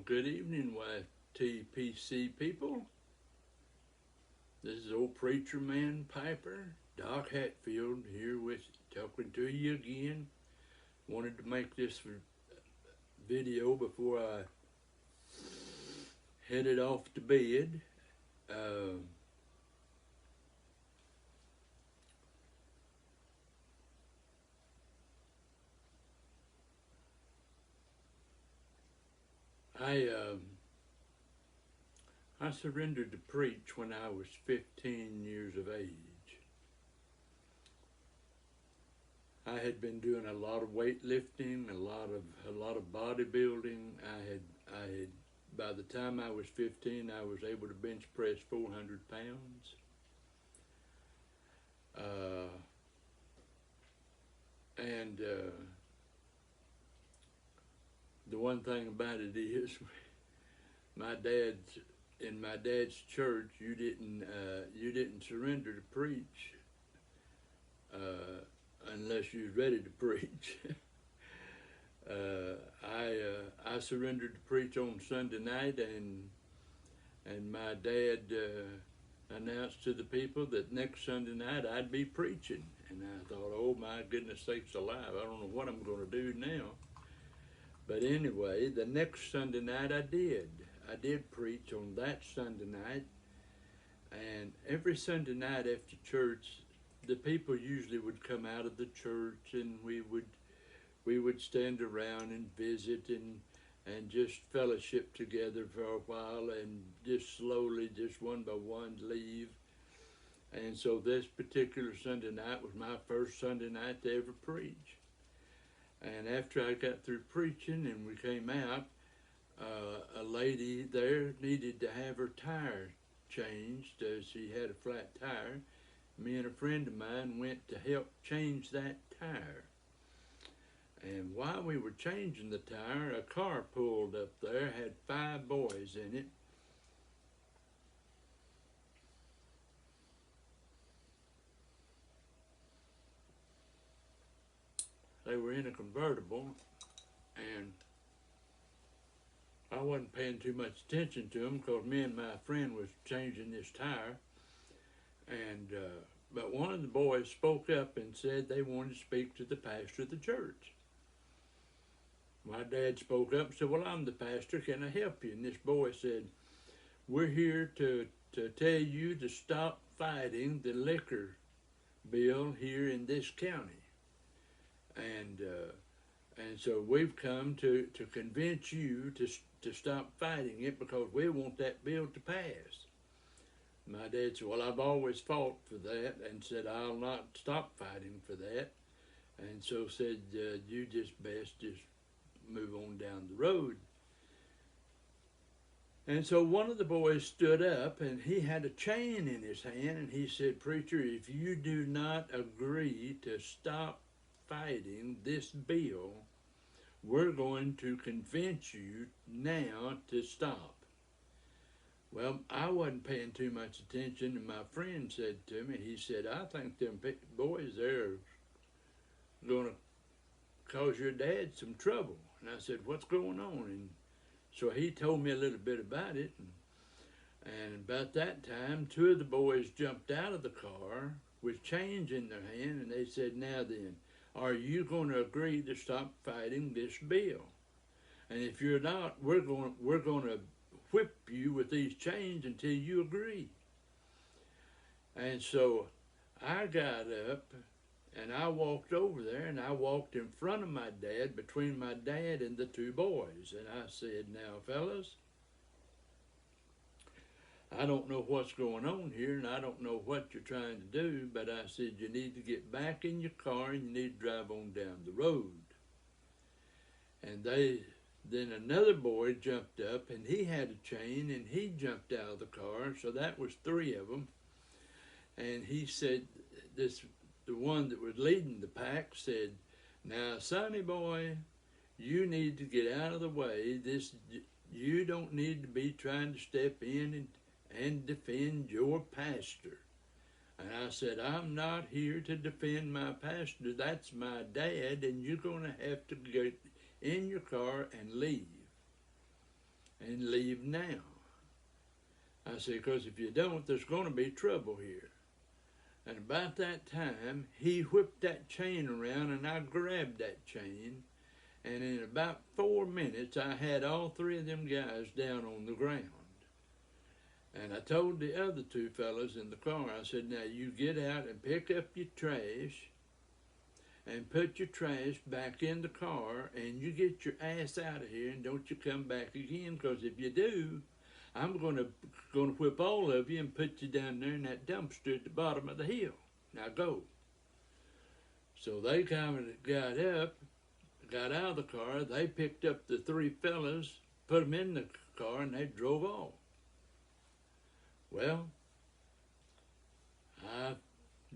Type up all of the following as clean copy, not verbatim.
Good evening, YTPC people. This is old preacher man Piper, Doc Hatfield, here with talking to you again. Wanted to make this video before I headed off to bed. I surrendered to preach when I was 15 years of age. I had been doing a lot of weightlifting, a lot of bodybuilding. I had by the time I was 15, I was able to bench press 400 pounds. The one thing about it is, in my dad's church, you didn't surrender to preach unless you was ready to preach. I surrendered to preach on Sunday night, and my dad announced to the people that next Sunday night I'd be preaching. And I thought, oh my goodness sakes alive, I don't know what I'm going to do now. But anyway, the next Sunday night I did preach on that Sunday night. And every Sunday night after church, the people usually would come out of the church, and we would stand around and visit and just fellowship together for a while, and just slowly, just one by one, leave. And so this particular Sunday night was my first Sunday night to ever preach. And after I got through preaching and we came out, a lady there needed to have her tire changed. She had a flat tire. Me and a friend of mine went to help change that tire. And while we were changing the tire, a car pulled up there, had 5 boys in it. They were in a convertible, and I wasn't paying too much attention to them because me and my friend was changing this tire. And but one of the boys spoke up and said they wanted to speak to the pastor of the church. My dad spoke up and said, well, I'm the pastor, can I help you? And this boy said, we're here to tell you to stop fighting the liquor bill here in this county. And so we've come to convince you to stop fighting it because we want that bill to pass. My dad said, well, I've always fought for that, and said, I'll not stop fighting for that. And so said, you just best just move on down the road. And so one of the boys stood up, and he had a chain in his hand, and he said, preacher, if you do not agree to stop fighting this bill, we're going to convince you now to stop. Well, I wasn't paying too much attention, and my friend said to me, he said, I think them boys there are going to cause your dad some trouble. And I said, what's going on? And so he told me a little bit about it. And about that time, 2 of the boys jumped out of the car with chains in their hand, and they said, now then, are you going to agree to stop fighting this bill? And if you're not, we're going to whip you with these chains until you agree. And so I got up and I walked over there, and I walked in front of my dad, between my dad and the 2 boys. And I said, now, fellas, I don't know what's going on here, and I don't know what you're trying to do, but I said, you need to get back in your car and you need to drive on down the road. And then another boy jumped up, and he had a chain, and he jumped out of the car, so that was 3 of them. And he said, the one that was leading the pack said, now, sonny boy, you need to get out of the way. You don't need to be trying to step in and defend your pastor. And I said, I'm not here to defend my pastor. That's my dad, and you're going to have to get in your car and leave. and leave now. I said, because if you don't, there's going to be trouble here. And about that time, he whipped that chain around, and I grabbed that chain. And in about 4 minutes, I had all three of them guys down on the ground. And I told the other two fellas in the car, I said, now you get out and pick up your trash and put your trash back in the car, and you get your ass out of here, and don't you come back again, because if you do, I'm gonna whip all of you and put you down there in that dumpster at the bottom of the hill. Now go. So they kind of got up, got out of the car. They picked up the three fellas, put them in the car, and they drove off. Well, I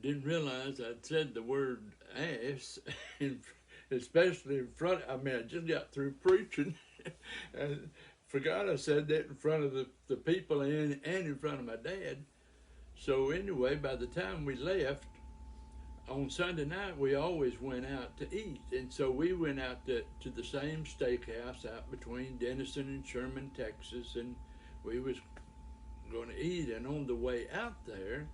didn't realize I'd said the word ass, especially in front. I mean, I just got through preaching, and forgot I said that in front of the people and in front of my dad. So anyway, by the time we left, on Sunday night, we always went out to eat. And so we went out to the same steakhouse out between Denison and Sherman, Texas, and we was going to eat. And on the way out there,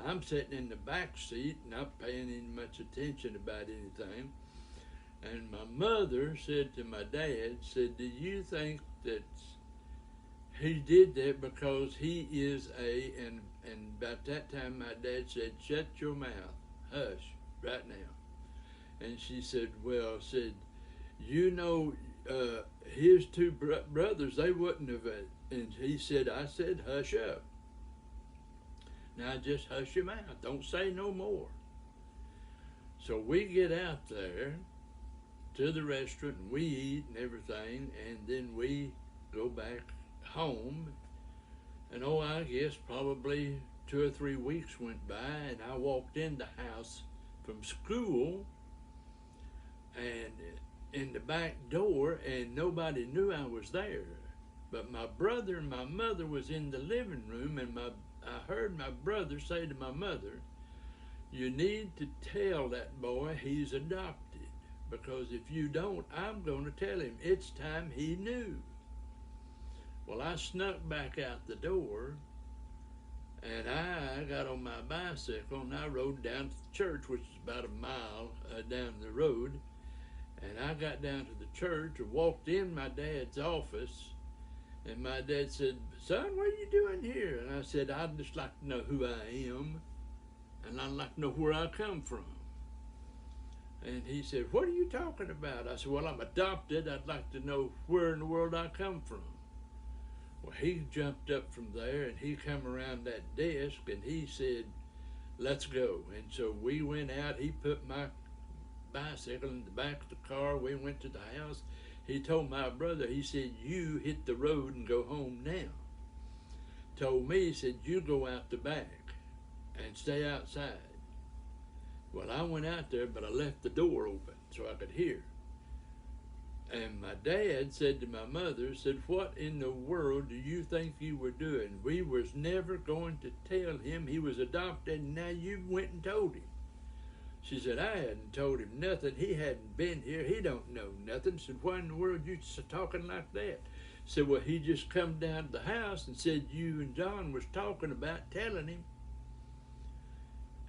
I'm sitting in the back seat, not paying any much attention about anything. And my mother said to my dad, said, do you think that he did that because he is and about that time my dad said, shut your mouth, hush, right now. And she said, well, said, you know, his two brothers, they wouldn't have, and he said, I said, hush up. Now just hush your mouth, don't say no more. So we get out there to the restaurant, and we eat and everything, and then we go back home. And I guess probably 2 or 3 weeks went by, and I walked in the house from school and in the back door, and nobody knew I was there. But my brother and my mother was in the living room, and I heard my brother say to my mother, you need to tell that boy he's adopted, because if you don't, I'm going to tell him it's time he knew. Well, I snuck back out the door, and I got on my bicycle, and I rode down to the church, which is about a mile down the road. And I got down to the church and walked in my dad's office, and my dad said, son, what are you doing here? And I said, I'd just like to know who I am, and I'd like to know where I come from. And he said, what are you talking about? I said, well, I'm adopted. I'd like to know where in the world I come from. Well, he jumped up from there, and he come around that desk, and he said, let's go. And so we went out. He put my bicycle in the back of the car. We went to the house. He told my brother, he said, you hit the road and go home now. Told me, he said, you go out the back and stay outside. Well, I went out there, but I left the door open so I could hear. And my dad said to my mother, said, what in the world do you think you were doing? We was never going to tell him he was adopted, and now you went and told him. She said, I hadn't told him nothing. He hadn't been here. He don't know nothing. Said, why in the world you talking like that? Said, well, he just come down to the house and said you and John was talking about telling him.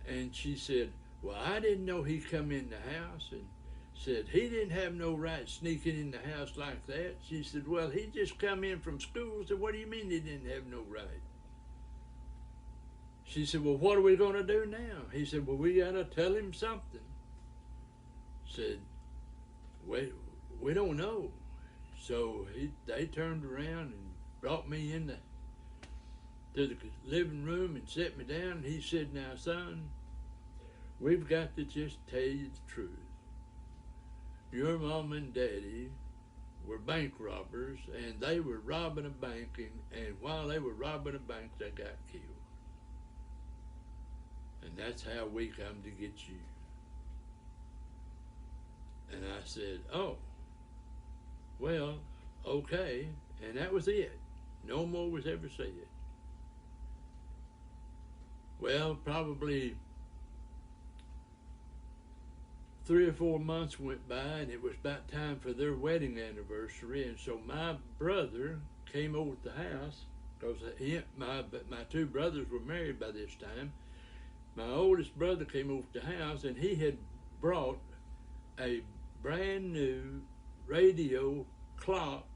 And she said, well, I didn't know he come in the house, and said he didn't have no right sneaking in the house like that. She said, well, he just come in from school. Said, what do you mean he didn't have no right? She said, well, what are we going to do now? He said, well, we got to tell him something. Said, we don't know. So they turned around and brought me in to the living room and set me down. And he said, now, son, we've got to just tell you the truth. Your mom and daddy were bank robbers, and they were robbing a bank, and while they were robbing a bank, they got killed. And that's how we come to get you. And I said, oh, well, okay. And that was it. No more was ever said. Well, probably 3 or 4 months went by, and it was about time for their wedding anniversary. And so my brother came over to the house because my two brothers were married by this time. My oldest brother came over to the house, and he had brought a brand new radio clock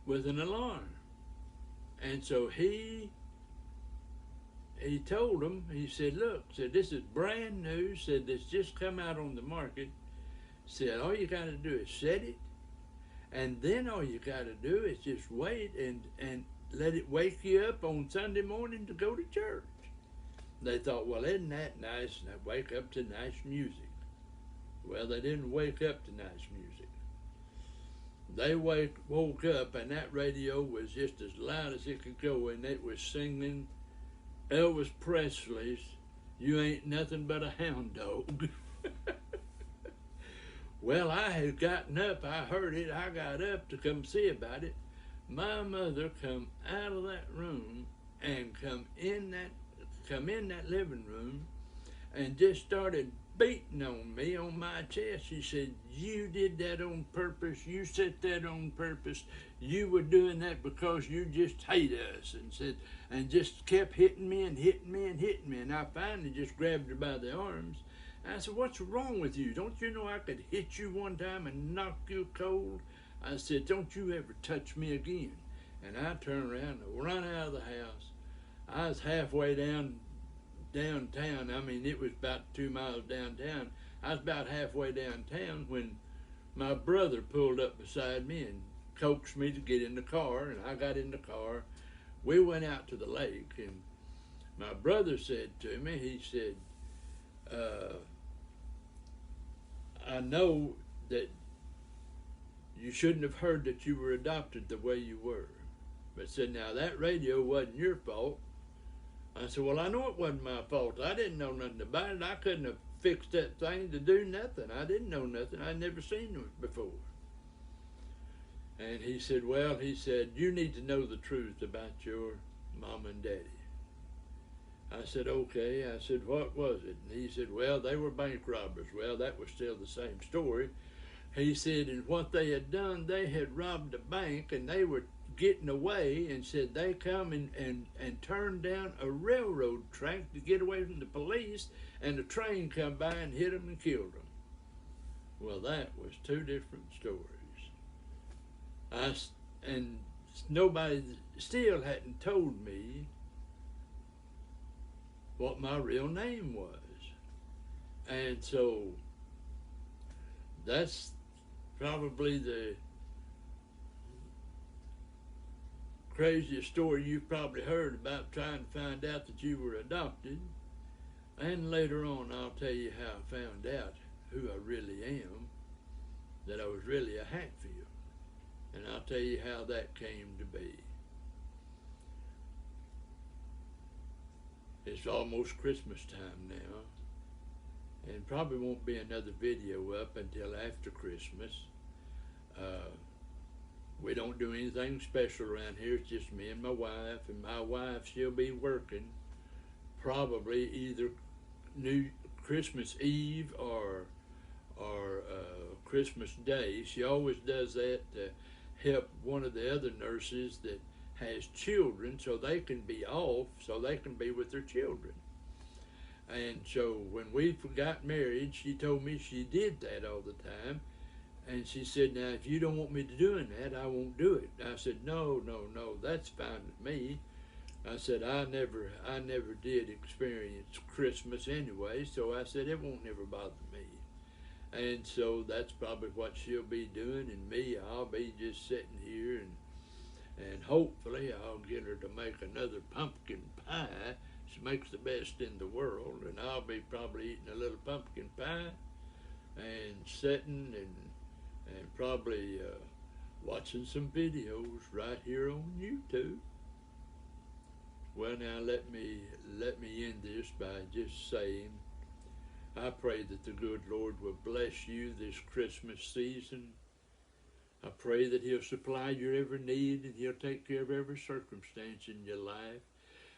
with an alarm. And so he told them, he said, look, said, this is brand new, said, this just come out on the market. Said, all you got to do is set it, and then all you got to do is just wait and let it wake you up on Sunday morning to go to church. They thought, well, isn't that nice? And I wake up to nice music. Well, they didn't wake up to nice music. They woke up, and that radio was just as loud as it could go, and it was singing Elvis Presley's "You Ain't Nothing But a Hound Dog." Well, I had gotten up, I heard it, I got up to come see about it. My mother come out of that room and come in that living room and just started beating on me on my chest. She said, you did that on purpose, you set that on purpose, you were doing that because you just hate us, and just kept hitting me and hitting me and hitting me. And I finally just grabbed her by the arms. I said, what's wrong with you? Don't you know I could hit you one time and knock you cold? I said, don't you ever touch me again. And I turned around and run out of the house. I was halfway downtown. I mean, it was about 2 miles downtown. I was about halfway downtown when my brother pulled up beside me and coaxed me to get in the car, and I got in the car. We went out to the lake, and my brother said to me, he said, I know that you shouldn't have heard that you were adopted the way you were. But said, now that radio wasn't your fault. I said, well, I know it wasn't my fault. I didn't know nothing about it. I couldn't have fixed that thing to do nothing. I didn't know nothing. I'd never seen it before. And he said, well, he said, you need to know the truth about your mom and daddy. I said, okay. I said, what was it? And he said, well, they were bank robbers. Well, that was still the same story. He said, and what they had done, they had robbed a bank, and they were getting away, and said they come and turned down a railroad track to get away from the police, and a train come by and hit them and killed them. Well, that was two different stories. And nobody still hadn't told me what my real name was. And so that's probably the craziest story you've probably heard about trying to find out that you were adopted. And later on, I'll tell you how I found out who I really am, that I was really a Hatfield. And I'll tell you how that came to be. It's almost Christmas time now, and probably won't be another video up until after Christmas. We don't do anything special around here. It's just me and my wife, she'll be working probably either Christmas Eve or Christmas Day. She always does that to help one of the other nurses that has children, so they can be off, so they can be with their children. And so when we got married, she told me she did that all the time. And she said, now, if you don't want me to doing that, I won't do it. I said, no, that's fine with me. I said, I never did experience Christmas anyway, so I said, it won't never bother me. And so that's probably what she'll be doing, and me, I'll be just sitting here, and hopefully I'll get her to make another pumpkin pie. She makes the best in the world, and I'll be probably eating a little pumpkin pie and sitting and probably watching some videos right here on YouTube. Well, now let me end this by just saying, I pray that the good Lord will bless you this Christmas season. I pray that He'll supply your every need, and He'll take care of every circumstance in your life.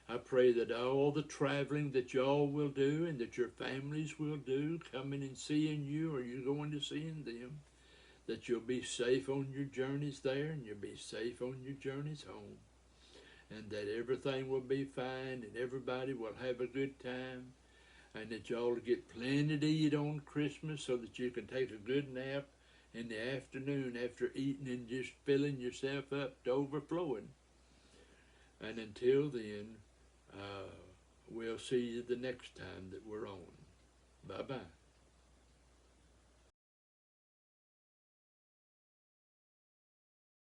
I pray that all the traveling that y'all will do and that your families will do, coming and seeing you or you going to seeing them, that you'll be safe on your journeys there, and you'll be safe on your journeys home, and that everything will be fine, and everybody will have a good time, and that y'all will get plenty to eat on Christmas so that you can take a good nap in the afternoon after eating and just filling yourself up to overflowing. And until then, we'll see you the next time that we're on. Bye-bye.